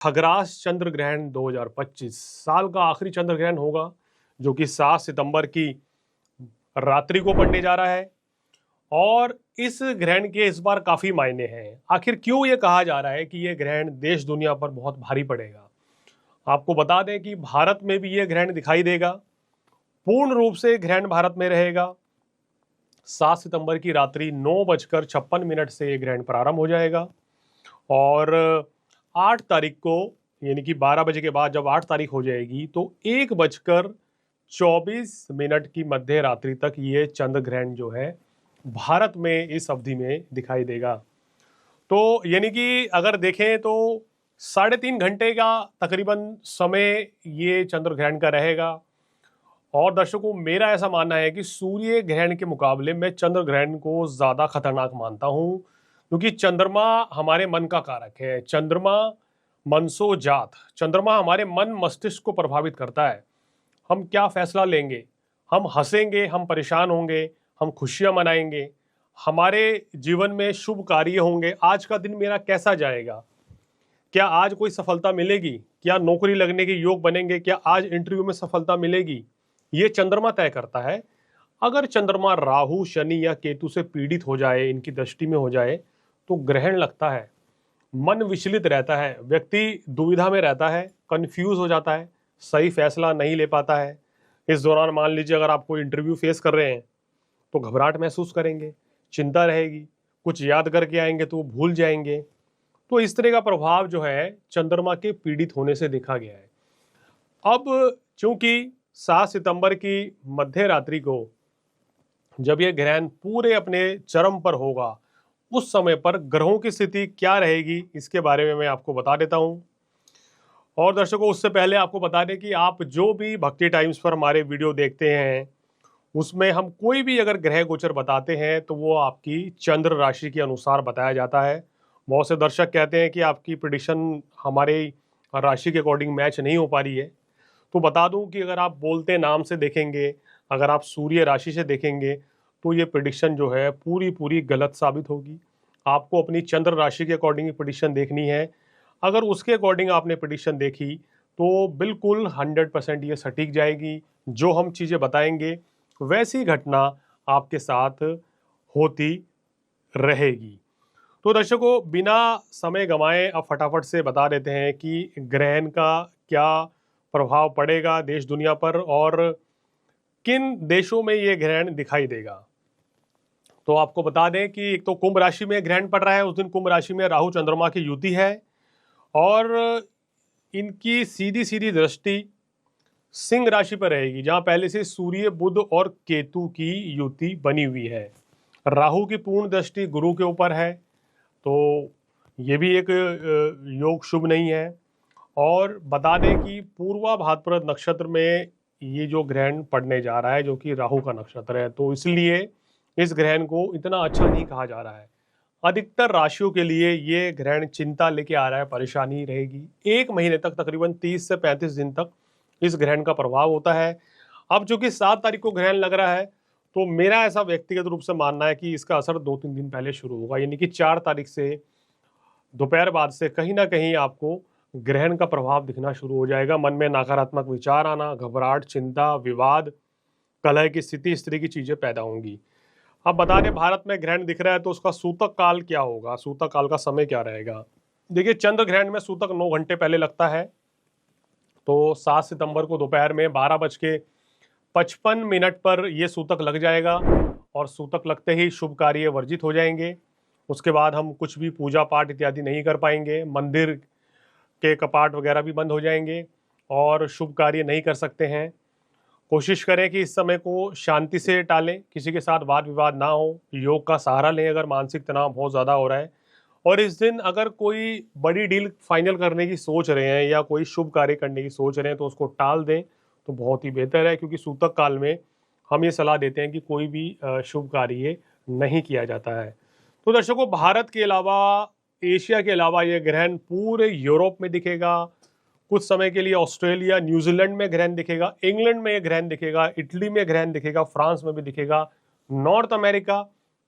खग्रास चंद्र ग्रहण 2025 साल का आखिरी चंद्र ग्रहण होगा, जो कि 7 सितंबर की रात्रि को पड़ने जा रहा है। और इस ग्रहण के इस बार काफी मायने हैं। आखिर क्यों ये कहा जा रहा है कि ये ग्रहण देश दुनिया पर बहुत भारी पड़ेगा। आपको बता दें कि भारत में भी ये ग्रहण दिखाई देगा। पूर्ण रूप से ग्रहण भारत में रहेगा। 7 सितंबर की रात्रि 9:56 से ये ग्रहण प्रारंभ हो जाएगा और 8 तारीख को, यानी कि 12 बजे के बाद जब 8 तारीख हो जाएगी तो 1:24 की मध्य रात्रि तक ये चंद्र ग्रहण जो है भारत में इस अवधि में दिखाई देगा। तो यानी कि अगर देखें तो 3.5 घंटे का तकरीबन समय ये चंद्र ग्रहण का रहेगा। और दर्शकों, मेरा ऐसा मानना है कि सूर्य ग्रहण के मुकाबले मैं चंद्र ग्रहण को ज़्यादा खतरनाक मानता हूं, क्योंकि चंद्रमा हमारे मन का कारक है। चंद्रमा मनसो जात, चंद्रमा हमारे मन मस्तिष्क को प्रभावित करता है। हम क्या फैसला लेंगे, हम हंसेंगे, हम परेशान होंगे, हम खुशियां मनाएंगे, हमारे जीवन में शुभ कार्य होंगे, आज का दिन मेरा कैसा जाएगा, क्या आज कोई सफलता मिलेगी, क्या नौकरी लगने के योग बनेंगे, क्या आज इंटरव्यू में सफलता मिलेगी, ये चंद्रमा तय करता है। अगर चंद्रमा राहु, शनि या केतु से पीड़ित हो जाए, इनकी दृष्टि में हो जाए, तो ग्रहण लगता है, मन विचलित रहता है, व्यक्ति दुविधा में रहता है, कंफ्यूज हो जाता है, सही फैसला नहीं ले पाता है। इस दौरान मान लीजिए अगर आप कोई इंटरव्यू फेस कर रहे हैं तो घबराहट महसूस करेंगे, चिंता रहेगी, कुछ याद करके आएंगे तो वो भूल जाएंगे। तो इस तरह का प्रभाव जो है चंद्रमा के पीड़ित होने से देखा गया है। अब चूंकि 7 सितंबर की मध्य रात्रि को जब यह ग्रहण पूरे अपने चरम पर होगा, उस समय पर ग्रहों की स्थिति क्या रहेगी, इसके बारे में मैं आपको बता देता हूं। और दर्शकों, उससे पहले आपको बता दें कि आप जो भी भक्ति टाइम्स पर हमारे वीडियो देखते हैं, उसमें हम कोई भी अगर ग्रह गोचर बताते हैं तो वो आपकी चंद्र राशि के अनुसार बताया जाता है। बहुत से दर्शक कहते हैं कि आपकी प्रेडिक्शन हमारे राशि के अकॉर्डिंग मैच नहीं हो पा रही है। तो बता दूं कि अगर आप बोलते नाम से देखेंगे, अगर आप सूर्य राशि से देखेंगे, तो ये प्रेडिक्शन जो है पूरी पूरी गलत साबित होगी। आपको अपनी चंद्र राशि के अकॉर्डिंग प्रेडिक्शन देखनी है। अगर उसके अकॉर्डिंग आपने प्रेडिक्शन देखी तो बिल्कुल 100% ये सटीक जाएगी। जो हम चीज़ें बताएंगे वैसी घटना आपके साथ होती रहेगी। तो दर्शकों, बिना समय गंवाए अब फटाफट से बता देते हैं कि ग्रहण का क्या प्रभाव पड़ेगा देश दुनिया पर और किन देशों में ये ग्रहण दिखाई देगा। तो आपको बता दें कि एक तो कुंभ राशि में ग्रहण पड़ रहा है, उस दिन कुंभ राशि में राहु चंद्रमा की युति है और इनकी सीधी सीधी दृष्टि सिंह राशि पर रहेगी, जहां पहले से सूर्य, बुध और केतु की युति बनी हुई है। राहु की पूर्ण दृष्टि गुरु के ऊपर है, तो ये भी एक योग शुभ नहीं है। और बता दें कि पूर्वा भाद्रपद नक्षत्र में ये जो ग्रहण पड़ने जा रहा है, जो कि राहु का नक्षत्र है, तो इसलिए इस ग्रहण को इतना अच्छा नहीं कहा जा रहा है। अधिकतर राशियों के लिए ये ग्रहण चिंता लेके आ रहा है, परेशानी रहेगी। 1 महीने तक, तकरीबन 30 से 35 दिन तक इस ग्रहण का प्रभाव होता है। अब चूंकि 7 तारीख को ग्रहण लग रहा है, तो मेरा ऐसा व्यक्तिगत रूप से मानना है कि इसका असर 2-3 दिन पहले शुरू होगा, यानी कि 4 तारीख से दोपहर बाद से कहीं ना कहीं आपको ग्रहण का प्रभाव दिखना शुरू हो जाएगा। मन में नकारात्मक विचार आना, घबराहट, चिंता, विवाद, कलह की स्थिति, इस तरह की चीजें पैदा होंगी। अब बता दें, भारत में ग्रहण दिख रहा है तो उसका सूतक काल क्या होगा, सूतक काल का समय क्या रहेगा। देखिए, चंद्र ग्रहण में सूतक 9 घंटे पहले लगता है, तो 7 सितंबर को दोपहर में 12:55 पर यह सूतक लग जाएगा और सूतक लगते ही शुभ कार्य वर्जित हो जाएंगे। उसके बाद हम कुछ भी पूजा पाठ इत्यादि नहीं कर पाएंगे, मंदिर के कपाट वगैरह भी बंद हो जाएंगे और शुभ कार्य नहीं कर सकते हैं। कोशिश करें कि इस समय को शांति से टालें, किसी के साथ वाद विवाद ना हो, योग का सहारा लें अगर मानसिक तनाव बहुत ज़्यादा हो रहा है। और इस दिन अगर कोई बड़ी डील फाइनल करने की सोच रहे हैं या कोई शुभ कार्य करने की सोच रहे हैं तो उसको टाल दें, तो बहुत ही बेहतर है, क्योंकि सूतक काल में हम ये सलाह देते हैं कि कोई भी शुभ कार्य नहीं किया जाता है। तो दर्शकों, भारत के अलावा, एशिया के अलावा ये ग्रहण पूरे यूरोप में दिखेगा, कुछ समय के लिए ऑस्ट्रेलिया, न्यूजीलैंड में ग्रहण दिखेगा, इंग्लैंड में ये ग्रहण दिखेगा, इटली में ग्रहण दिखेगा, फ्रांस में भी दिखेगा, नॉर्थ अमेरिका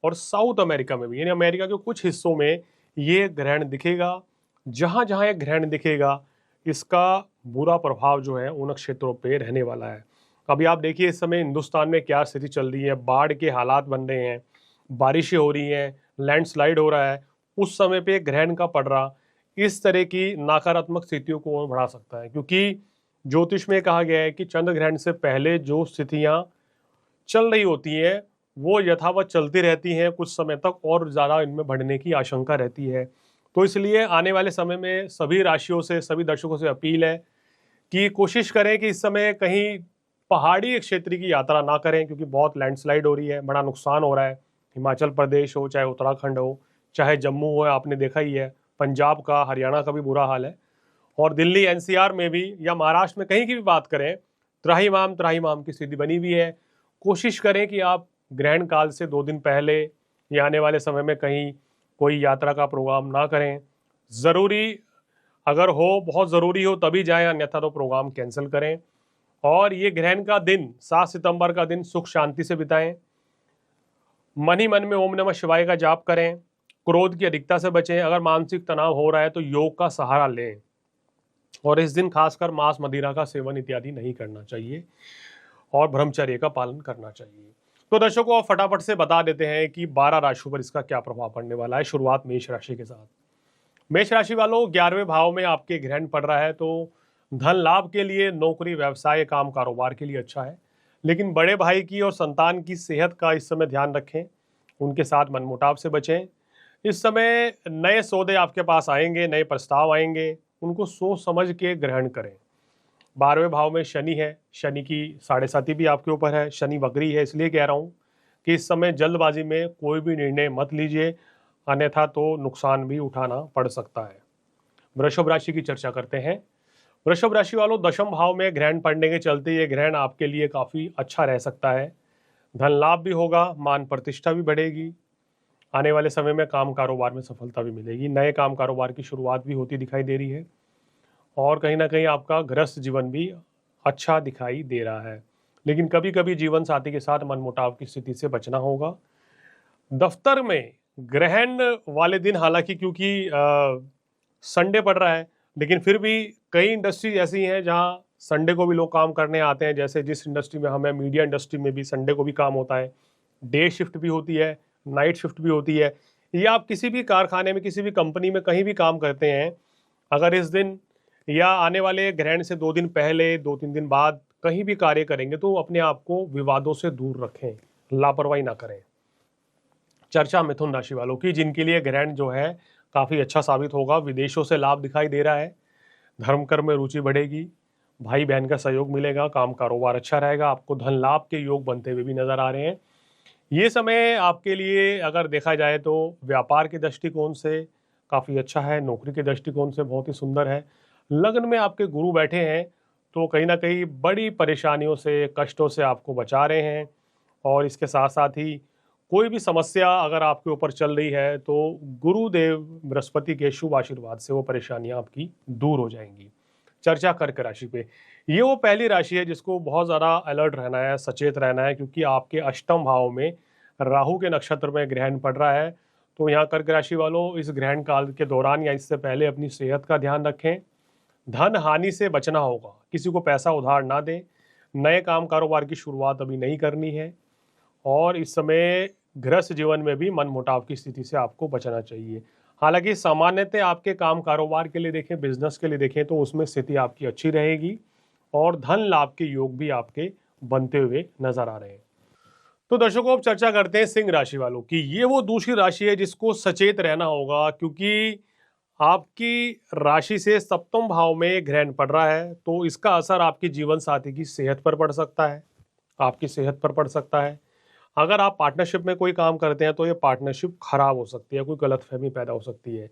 और साउथ अमेरिका में भी, यानी अमेरिका के कुछ हिस्सों में ये ग्रहण दिखेगा। जहां जहां ये ग्रहण दिखेगा इसका बुरा प्रभाव जो है उन क्षेत्रों पे रहने वाला है। अभी आप देखिए इस समय हिंदुस्तान में क्या स्थिति चल रही है, बाढ़ के हालात बन रहे हैं, बारिशें हो रही हैं, लैंडस्लाइड हो रहा है। उस समय पे ग्रहण का पड़ रहा इस तरह की नकारात्मक स्थितियों को और बढ़ा सकता है, क्योंकि ज्योतिष में कहा गया है कि चंद्र ग्रहण से पहले जो स्थितियां चल रही होती हैं वो यथावत चलती रहती हैं कुछ समय तक, और ज़्यादा इनमें बढ़ने की आशंका रहती है। तो इसलिए आने वाले समय में सभी राशियों से, सभी दर्शकों से अपील है कि कोशिश करें कि इस समय कहीं पहाड़ी क्षेत्र की यात्रा ना करें, क्योंकि बहुत लैंडस्लाइड हो रही है, बड़ा नुकसान हो रहा है। हिमाचल प्रदेश हो, चाहे उत्तराखंड हो, चाहे जम्मू हो, आपने देखा ही है, पंजाब का, हरियाणा का भी बुरा हाल है। और दिल्ली एनसीआर में भी या महाराष्ट्र में कहीं की भी बात करें, त्राहिमाम त्राहिमाम की स्थिति बनी हुई है। कोशिश करें कि आप ग्रहण काल से 2 दिन पहले या आने वाले समय में कहीं कोई यात्रा का प्रोग्राम ना करें। ज़रूरी अगर हो, बहुत ज़रूरी हो तभी जाएं, अन्यथा तो प्रोग्राम कैंसिल करें। और ये ग्रहण का दिन 7 सितंबर का दिन सुख शांति से बिताएं। मन ही मन में ओम नमः शिवाय का जाप करें। क्रोध की अधिकता से बचें। अगर मानसिक तनाव हो रहा है तो योग का सहारा लें। और इस दिन खासकर मांस मदिरा का सेवन इत्यादि नहीं करना चाहिए और ब्रह्मचर्य का पालन करना चाहिए। तो दर्शकों आप फटाफट से बता देते हैं कि 12 राशियों पर इसका क्या प्रभाव पड़ने वाला है। शुरुआत मेष राशि के साथ। मेष राशि वालों, 11वें भाव में आपके ग्रहण पड़ रहा है, तो धन लाभ के लिए, नौकरी व्यवसाय काम कारोबार के लिए अच्छा है। लेकिन बड़े भाई की और संतान की सेहत का इस समय ध्यान रखें, उनके साथ मनमुटाव से बचें। इस समय नए सौदे आपके पास आएंगे, नए प्रस्ताव आएंगे, उनको सोच समझ के ग्रहण करें। 12वें भाव में शनि है, शनि की 7.5 भी आपके ऊपर है, शनि वक्री है, इसलिए कह रहा हूँ कि इस समय जल्दबाजी में कोई भी निर्णय मत लीजिए, अन्यथा तो नुकसान भी उठाना पड़ सकता है। वृषभ राशि की चर्चा करते हैं। वृषभ राशि वालों, 10वें भाव में ग्रहण पड़ने के चलते ये ग्रहण आपके लिए काफ़ी अच्छा रह सकता है। धन लाभ भी होगा, मान प्रतिष्ठा भी बढ़ेगी। आने वाले समय में काम कारोबार में सफलता भी मिलेगी। नए काम कारोबार की शुरुआत भी होती दिखाई दे रही है। और कहीं ना कहीं आपका गृहस्थ जीवन भी अच्छा दिखाई दे रहा है। लेकिन कभी कभी जीवन साथी के साथ मनमुटाव की स्थिति से बचना होगा। दफ्तर में ग्रहण वाले दिन, हालांकि क्योंकि संडे पड़ रहा है, लेकिन फिर भी कई इंडस्ट्रीज ऐसी हैं जहां संडे को भी लोग काम करने आते हैं। जैसे जिस इंडस्ट्री में हमें, मीडिया इंडस्ट्री में भी संडे को भी काम होता है। डे शिफ्ट भी होती है, नाइट शिफ्ट भी होती है। या आप किसी भी कारखाने में, किसी भी कंपनी में कहीं भी काम करते हैं, अगर इस दिन या आने वाले ग्रहण से 2 दिन पहले, 2-3 दिन बाद कहीं भी कार्य करेंगे तो अपने आप को विवादों से दूर रखें, लापरवाही ना करें। चर्चा मिथुन राशि वालों की, जिनके लिए ग्रहण जो है काफ़ी अच्छा साबित होगा। विदेशों से लाभ दिखाई दे रहा है, धर्म कर्म में रुचि बढ़ेगी, भाई बहन का सहयोग मिलेगा, काम कारोबार अच्छा रहेगा, आपको धन लाभ के योग बनते हुए भी नजर आ रहे हैं। ये समय आपके लिए अगर देखा जाए तो व्यापार के दृष्टिकोण से काफ़ी अच्छा है, नौकरी के दृष्टिकोण से बहुत ही सुंदर है। लग्न में आपके गुरु बैठे हैं, तो कहीं ना कहीं बड़ी परेशानियों से, कष्टों से आपको बचा रहे हैं। और इसके साथ साथ ही कोई भी समस्या अगर आपके ऊपर चल रही है तो गुरुदेव बृहस्पति के शुभ आशीर्वाद से वो परेशानियां आपकी दूर हो जाएंगी। चर्चा कर्क राशि पे, ये वो पहली राशि है जिसको बहुत ज़्यादा अलर्ट रहना है, सचेत रहना है, क्योंकि आपके अष्टम भाव में राहु के नक्षत्र में ग्रहण पड़ रहा है। तो यहाँ कर्क राशि वालों, इस ग्रहण काल के दौरान या इससे पहले अपनी सेहत का ध्यान रखें। धन हानि से बचना होगा, किसी को पैसा उधार ना दें। नए काम कारोबार की शुरुआत अभी नहीं करनी है। और इस समय गृहस्थ जीवन में भी मनमुटाव की स्थिति से आपको बचना चाहिए। हालांकि सामान्यतः आपके काम कारोबार के लिए देखें, बिजनेस के लिए देखें, तो उसमें स्थिति आपकी अच्छी रहेगी और धन लाभ के योग भी आपके बनते हुए नजर आ रहे हैं। तो दर्शकों अब चर्चा करते हैं सिंह राशि वालों की। ये वो दूसरी राशि है जिसको सचेत रहना होगा, क्योंकि आपकी राशि से सप्तम भाव में ग्रहण पड़ रहा है, तो इसका असर आपके जीवन साथी की सेहत पर पड़ सकता है, आपकी सेहत पर पड़ सकता है। अगर आप पार्टनरशिप में कोई काम करते हैं तो ये पार्टनरशिप खराब हो सकती है, कोई गलतफहमी पैदा हो सकती है।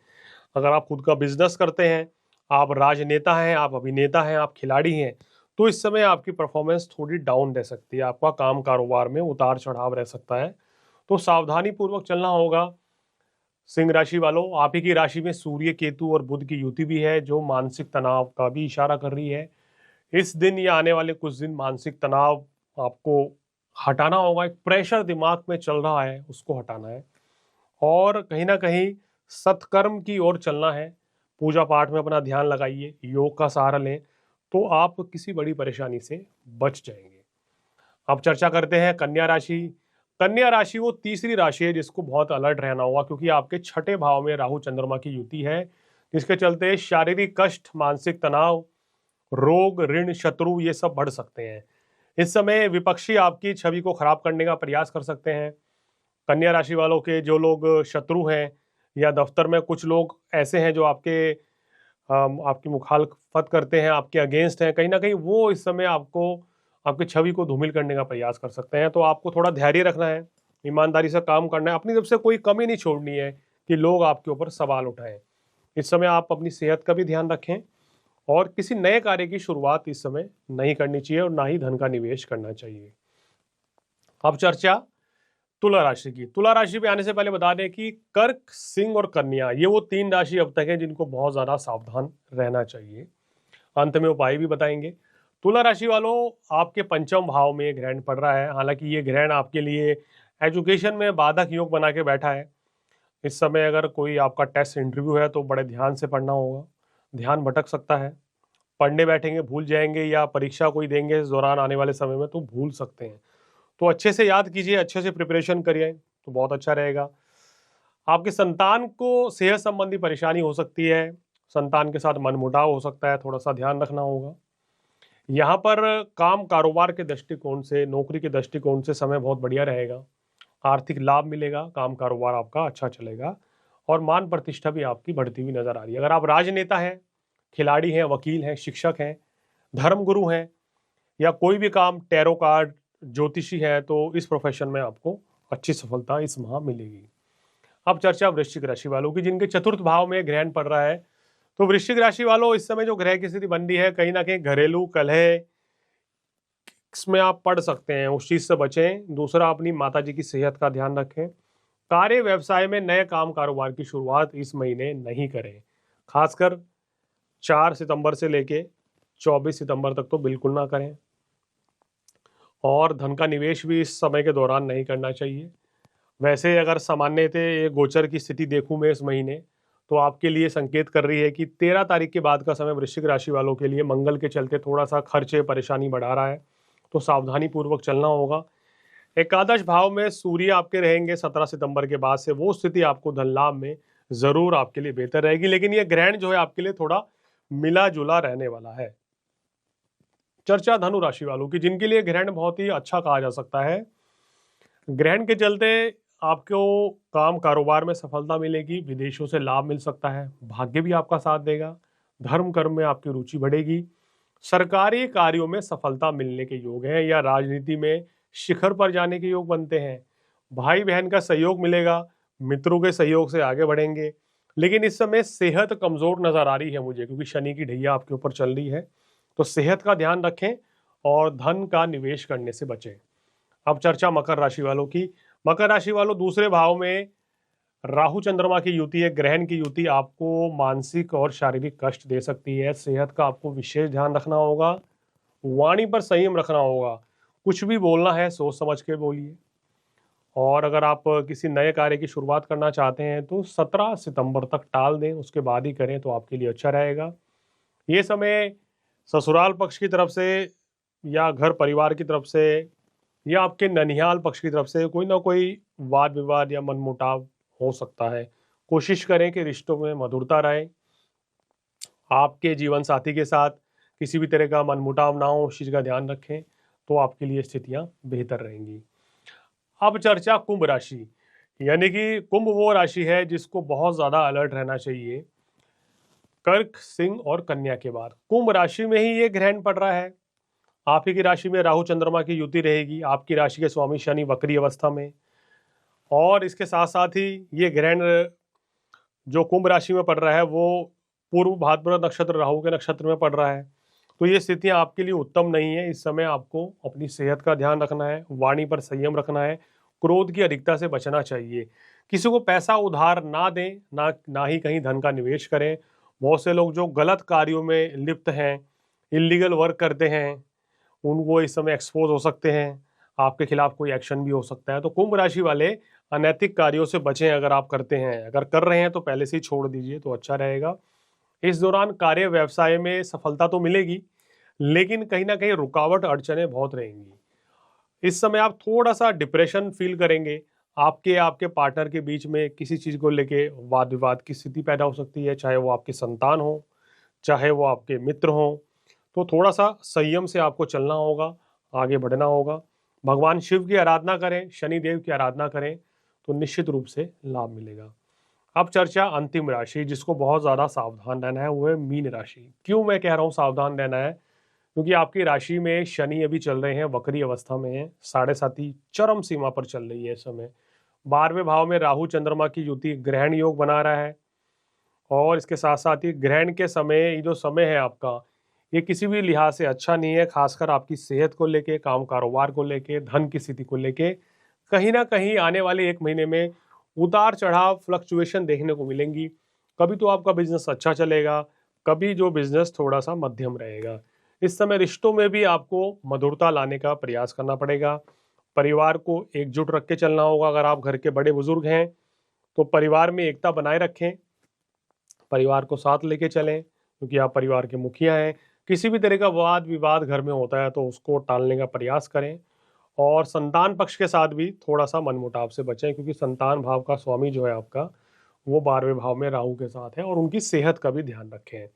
अगर आप खुद का बिजनेस करते हैं, आप राजनेता हैं, आप अभिनेता हैं, आप खिलाड़ी हैं, तो इस समय आपकी परफॉर्मेंस थोड़ी डाउन रह सकती है, आपका काम कारोबार में उतार चढ़ाव रह सकता है। तो सावधानी पूर्वक चलना होगा। सिंह राशि वालों, आप ही की राशि में सूर्य, केतु और बुध की युति भी है, जो मानसिक तनाव का भी इशारा कर रही है। इस दिन या आने वाले कुछ दिन मानसिक तनाव आपको हटाना होगा। एक प्रेशर दिमाग में चल रहा है, उसको हटाना है और कहीं ना कहीं सत्कर्म की ओर चलना है। पूजा पाठ में अपना ध्यान लगाइए, योग का सहारा लें, तो आप किसी बड़ी परेशानी से बच जाएंगे। अब चर्चा करते हैं कन्या राशि। कन्या राशि वो तीसरी राशि है जिसको बहुत अलर्ट रहना होगा, क्योंकि आपके छठे भाव में राहु चंद्रमा की युति है, जिसके चलते शारीरिक कष्ट, मानसिक तनाव, रोग, ऋण, शत्रु ये सब बढ़ सकते हैं। इस समय विपक्षी आपकी छवि को खराब करने का प्रयास कर सकते हैं। कन्या राशि वालों के जो लोग शत्रु हैं, या दफ्तर में कुछ लोग ऐसे हैं जो आपकी मुखालफत करते हैं, आपके अगेंस्ट हैं, कहीं ना कहीं वो इस समय आपकी छवि को धूमिल करने का प्रयास कर सकते हैं। तो आपको थोड़ा धैर्य रखना है, ईमानदारी से काम करना है, अपनी तरफ से कोई कमी नहीं छोड़नी है कि लोग आपके ऊपर सवाल उठाएं। इस समय आप अपनी सेहत का भी ध्यान रखें, और किसी नए कार्य की शुरुआत इस समय नहीं करनी चाहिए, और ना ही धन का निवेश करना चाहिए। अब चर्चा तुला राशि की। तुला राशि पे आने से पहले बता दें कि कर्क, सिंह और कन्या ये वो तीन राशि अब तक है जिनको बहुत ज्यादा सावधान रहना चाहिए। अंत में उपाय भी बताएंगे। तुला राशि वालों, आपके पंचम भाव में ग्रहण पड़ रहा है। हालांकि ये ग्रहण आपके लिए एजुकेशन में बाधक योग बना के बैठा है। इस समय अगर कोई आपका टेस्ट इंटरव्यू है तो बड़े ध्यान से पढ़ना होगा, ध्यान भटक सकता है। पढ़ने बैठेंगे भूल जाएंगे, या परीक्षा कोई देंगे इस दौरान आने वाले समय में तो भूल सकते हैं। तो अच्छे से याद कीजिए, अच्छे से प्रिपरेशन करिए तो बहुत अच्छा रहेगा। आपके संतान को सेहत संबंधी परेशानी हो सकती है, संतान के साथ मनमुटाव हो सकता है, थोड़ा सा ध्यान रखना होगा। यहाँ पर काम कारोबार के दृष्टिकोण से, नौकरी के दृष्टिकोण से समय बहुत बढ़िया रहेगा। आर्थिक लाभ मिलेगा, काम कारोबार आपका अच्छा चलेगा, और मान प्रतिष्ठा भी आपकी बढ़ती हुई नजर आ रही है। अगर आप राजनेता हैं, खिलाड़ी हैं, वकील हैं, शिक्षक हैं, धर्मगुरु हैं, या कोई भी काम टैरो कार्ड, ज्योतिषी है, तो इस प्रोफेशन में आपको अच्छी सफलता इस माह मिलेगी। अब चर्चा वृश्चिक राशि वालों की, जिनके चतुर्थ भाव में ग्रहण पड़ रहा है। तो वृश्चिक राशि वालों, इस समय जो ग्रह की स्थिति बन रही है, कहीं ना कहीं घरेलू कलह इसमें आप पढ़ सकते हैं, उस चीज से बचें। दूसरा, अपनी माता जी की सेहत का ध्यान रखें। कार्य व्यवसाय में नए काम कारोबार की शुरुआत इस महीने नहीं करें, खासकर 4 सितंबर से लेके 24 सितंबर तक तो बिल्कुल ना करें। और धन का निवेश भी इस समय के दौरान नहीं करना चाहिए। वैसे अगर सामान्यतः ये गोचर की स्थिति देखूं मैं इस महीने, तो आपके लिए संकेत कर रही है कि 13 तारीख के बाद का समय वृश्चिक राशि वालों के लिए मंगल के चलते थोड़ा सा खर्चे परेशानी बढ़ा रहा है, तो सावधानी पूर्वक चलना होगा। एकादश भाव में सूर्य आपके रहेंगे 17 सितंबर के बाद से, वो स्थिति आपको धन लाभ में जरूर आपके लिए बेहतर रहेगी। लेकिन ये ग्रहण जो है आपके लिए थोड़ा मिला जुला रहने वाला है। चर्चा धनु राशि वालों की, जिनके लिए ग्रहण बहुत ही अच्छा कहा जा सकता है। ग्रहण के चलते आपको काम कारोबार में सफलता मिलेगी, विदेशों से लाभ मिल सकता है, भाग्य भी आपका साथ देगा, धर्म कर्म में आपकी रुचि बढ़ेगी, सरकारी कार्यों में सफलता मिलने के योग हैं, या राजनीति में शिखर पर जाने के योग बनते हैं। भाई बहन का सहयोग मिलेगा, मित्रों के सहयोग से आगे बढ़ेंगे। लेकिन इस समय सेहत कमजोर नजर आ रही है मुझे, क्योंकि शनि की ढैया आपके ऊपर चल रही है, तो सेहत का ध्यान रखें और धन का निवेश करने से बचें। अब चर्चा मकर राशि वालों की। मकर राशि वालों, दूसरे भाव में राहु चंद्रमा की युति है, ग्रहण की युति आपको मानसिक और शारीरिक कष्ट दे सकती है। सेहत का आपको विशेष ध्यान रखना होगा, वाणी पर संयम रखना होगा, कुछ भी बोलना है सोच समझ के बोलिए। और अगर आप किसी नए कार्य की शुरुआत करना चाहते हैं तो 17 सितंबर तक टाल दें, उसके बाद ही करें तो आपके लिए अच्छा रहेगा। ये समय ससुराल पक्ष की तरफ से, या घर परिवार की तरफ से, या आपके ननिहाल पक्ष की तरफ से कोई ना कोई वाद विवाद या मनमुटाव हो सकता है। कोशिश करें कि रिश्तों में मधुरता रहे, आपके जीवन साथी के साथ किसी भी तरह का मनमुटाव ना हो, उस चीज़ का ध्यान रखें, तो आपके लिए स्थितियां बेहतर रहेंगी। अब चर्चा कुंभ राशि, यानी कि कुंभ वो राशि है जिसको बहुत ज़्यादा अलर्ट रहना चाहिए। कर्क, सिंह और कन्या के बाद कुंभ राशि में ही ये ग्रहण पड़ रहा है। आप ही की राशि में राहु चंद्रमा की युति रहेगी, आपकी राशि के स्वामी शनि वक्री अवस्था में, और इसके साथ साथ ही ये ग्रहण जो कुंभ राशि में पड़ रहा है वो पूर्व भाद्रपद नक्षत्र राहु के नक्षत्र में पड़ रहा है। तो ये स्थितियां आपके लिए उत्तम नहीं है। इस समय आपको अपनी सेहत का ध्यान रखना है, वाणी पर संयम रखना है, क्रोध की अधिकता से बचना चाहिए। किसी को पैसा उधार ना दें, ना ही कहीं धन का निवेश करें। बहुत से लोग जो गलत कार्यों में लिप्त हैं, इलीगल वर्क करते हैं, उनको इस समय एक्सपोज हो सकते हैं, आपके खिलाफ कोई एक्शन भी हो सकता है। तो कुंभ राशि वाले अनैतिक कार्यों से बचें। अगर आप करते हैं, अगर कर रहे हैं तो पहले से ही छोड़ दीजिए तो अच्छा रहेगा। इस दौरान कार्य व्यवसाय में सफलता तो मिलेगी, लेकिन कहीं ना कहीं रुकावट अड़चने बहुत रहेंगी। इस समय आप थोड़ा सा डिप्रेशन फील करेंगे। आपके पार्टनर के बीच में किसी चीज़ को लेके वाद विवाद की स्थिति पैदा हो सकती है, चाहे वो आपकी संतान हो, चाहे वो आपके मित्र हों। तो थोड़ा सा संयम से आपको चलना होगा, आगे बढ़ना होगा। भगवान शिव की आराधना करें, शनि देव की आराधना करें, तो निश्चित रूप से लाभ मिलेगा। अब चर्चा अंतिम राशि, जिसको बहुत ज़्यादा सावधान रहना है, वो है मीन राशि। क्यों मैं कह रहा हूँ सावधान रहना है? क्योंकि आपकी राशि में शनि अभी चल रहे हैं, वक्री अवस्था में है, 7.5 चरम सीमा पर चल रही है इस समय। 12वें भाव में राहु चंद्रमा की युति ग्रहण योग बना रहा है, और इसके साथ साथ ही ग्रहण के समय, ये जो समय है आपका, ये किसी भी लिहाज से अच्छा नहीं है, खासकर आपकी सेहत को लेके, काम कारोबार को लेके, धन की स्थिति को लेके। कहीं ना कहीं आने वाले 1 महीने में उतार चढ़ाव, फ्लक्चुएशन देखने को मिलेंगी। कभी तो आपका बिजनेस अच्छा चलेगा, कभी जो बिजनेस थोड़ा सा मध्यम रहेगा। इस समय रिश्तों में भी आपको मधुरता लाने का प्रयास करना पड़ेगा। परिवार को एकजुट रख के चलना होगा। अगर आप घर के बड़े बुजुर्ग हैं तो परिवार में एकता बनाए रखें, परिवार को साथ लेके चलें, क्योंकि आप परिवार के मुखिया हैं। किसी भी तरह का वाद विवाद घर में होता है तो उसको टालने का प्रयास करें, और संतान पक्ष के साथ भी थोड़ा सा मनमुटाव से बचें, क्योंकि संतान भाव का स्वामी जो है आपका, वो 12वें भाव में राहु के साथ है, और उनकी सेहत का भी ध्यान रखें।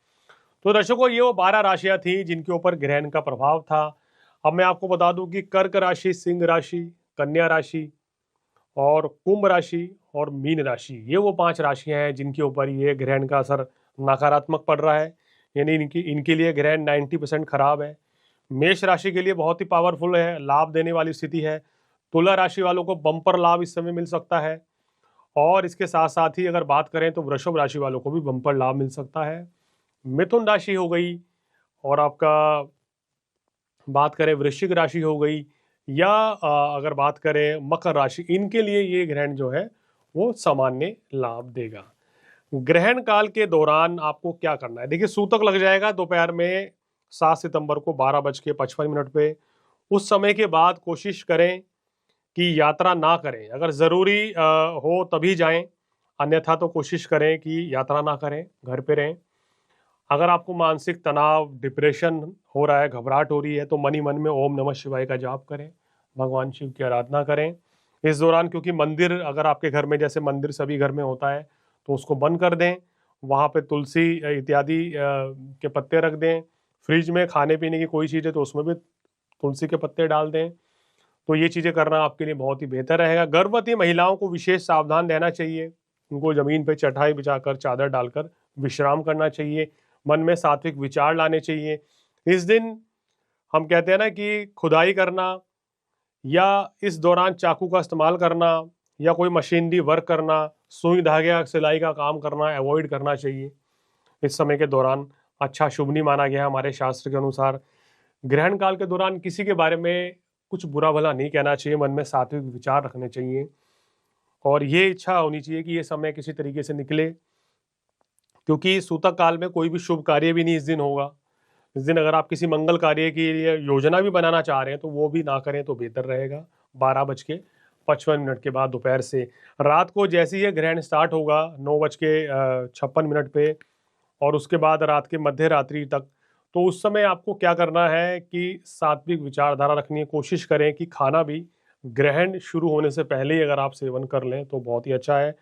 तो दर्शकों, ये वो 12 राशियां थी जिनके ऊपर ग्रहण का प्रभाव था। अब मैं आपको बता दूं कि कर्क राशि, सिंह राशि, कन्या राशि और कुंभ राशि और मीन राशि, ये वो 5 राशियां हैं जिनके ऊपर ये ग्रहण का असर नकारात्मक पड़ रहा है, यानी इनके लिए ग्रहण 90% खराब है। मेष राशि के लिए बहुत ही पावरफुल है, लाभ देने वाली स्थिति है। तुला राशि वालों को बम्पर लाभ इस समय मिल सकता है, और इसके साथ साथ ही अगर बात करें तो वृषभ राशि वालों को भी बम्पर लाभ मिल सकता है। मिथुन राशि हो गई, और आपका बात करें वृश्चिक राशि हो गई, या अगर बात करें मकर राशि, इनके लिए ये ग्रहण जो है वो सामान्य लाभ देगा। ग्रहण काल के दौरान आपको क्या करना है? देखिए, सूतक लग जाएगा दोपहर में 7 सितंबर को 12:55 पे। उस समय के बाद कोशिश करें कि यात्रा ना करें। अगर ज़रूरी हो तभी जाएं, अन्यथा तो कोशिश करें कि यात्रा ना करें, घर पे रहें। अगर आपको मानसिक तनाव, डिप्रेशन हो रहा है, घबराहट हो रही है, तो मन ही मन में ओम नमः शिवाय का जाप करें, भगवान शिव की आराधना करें इस दौरान। क्योंकि मंदिर, अगर आपके घर में, जैसे मंदिर सभी घर में होता है, तो उसको बंद कर दें। वहाँ पे तुलसी इत्यादि के पत्ते रख दें। फ्रिज में खाने पीने की कोई चीज़ है तो उसमें भी तुलसी के पत्ते डाल दें। तो ये चीज़ें करना आपके लिए बहुत ही बेहतर रहेगा। गर्भवती महिलाओं को विशेष सावधान रहना चाहिए। उनको ज़मीन पर चटाई बिछाकर, चादर डालकर विश्राम करना चाहिए। मन में सात्विक विचार लाने चाहिए। इस दिन हम कहते हैं ना कि खुदाई करना, या इस दौरान चाकू का इस्तेमाल करना, या कोई मशीनरी वर्क करना, सुई धागे या सिलाई का काम करना अवॉइड करना चाहिए। इस समय के दौरान अच्छा शुभ नहीं माना गया हमारे शास्त्र के अनुसार। ग्रहण काल के दौरान किसी के बारे में कुछ बुरा भला नहीं कहना चाहिए, मन में सात्विक विचार रखने चाहिए, और ये इच्छा होनी चाहिए कि ये समय किसी तरीके से निकले, क्योंकि सूतक काल में कोई भी शुभ कार्य भी नहीं इस दिन होगा। इस दिन अगर आप किसी मंगल कार्य की लिए योजना भी बनाना चाह रहे हैं तो वो भी ना करें तो बेहतर रहेगा। 12:55 के बाद दोपहर से। रात को जैसे ही ग्रहण स्टार्ट होगा 9:56 पे, और उसके बाद रात के मध्य रात्रि तक, तो उस समय आपको क्या करना है कि सात्विक विचारधारा रखनी है। कोशिश करें कि खाना भी ग्रहण शुरू होने से पहले ही अगर आप सेवन कर लें तो बहुत ही अच्छा है।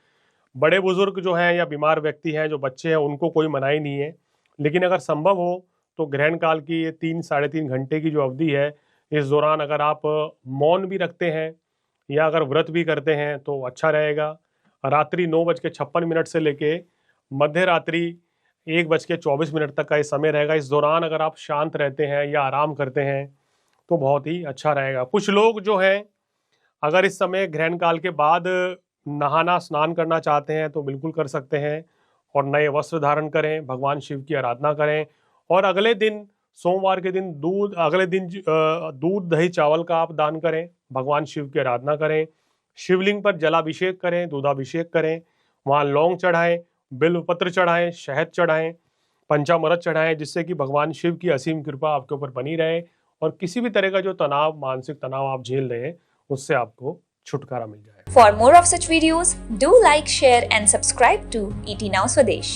बड़े बुजुर्ग जो हैं या बीमार व्यक्ति हैं, जो बच्चे हैं, उनको कोई मनाही नहीं है, लेकिन अगर संभव हो तो ग्रहण काल की ये 3-3.5 घंटे की जो अवधि है, इस दौरान अगर आप मौन भी रखते हैं या अगर व्रत भी करते हैं तो अच्छा रहेगा। रात्रि 9:56 से लेके मध्य रात्रि 1:24 तक का ये समय रहेगा। इस दौरान अगर आप शांत रहते हैं या आराम करते हैं तो बहुत ही अच्छा रहेगा। कुछ लोग जो हैं, अगर इस समय ग्रहण काल के बाद नहाना, स्नान करना चाहते हैं तो बिल्कुल कर सकते हैं, और नए वस्त्र धारण करें, भगवान शिव की आराधना करें, और अगले दिन, सोमवार के दिन दूध दही चावल का आप दान करें, भगवान शिव की आराधना करें, शिवलिंग पर जलाभिषेक करें, दूधाभिषेक करें, वहाँ लौंग चढ़ाएं, बिल्वपत्र चढ़ाएं, शहद चढ़ाएं, पंचामृत चढ़ाएं, जिससे कि भगवान शिव की असीम कृपा आपके ऊपर बनी रहे, और किसी भी तरह का जो तनाव, मानसिक तनाव आप झेल रहे हैं, उससे आपको छुटकारा मिल जाए। For more of such videos, do like, share and subscribe to ET Now Swadesh.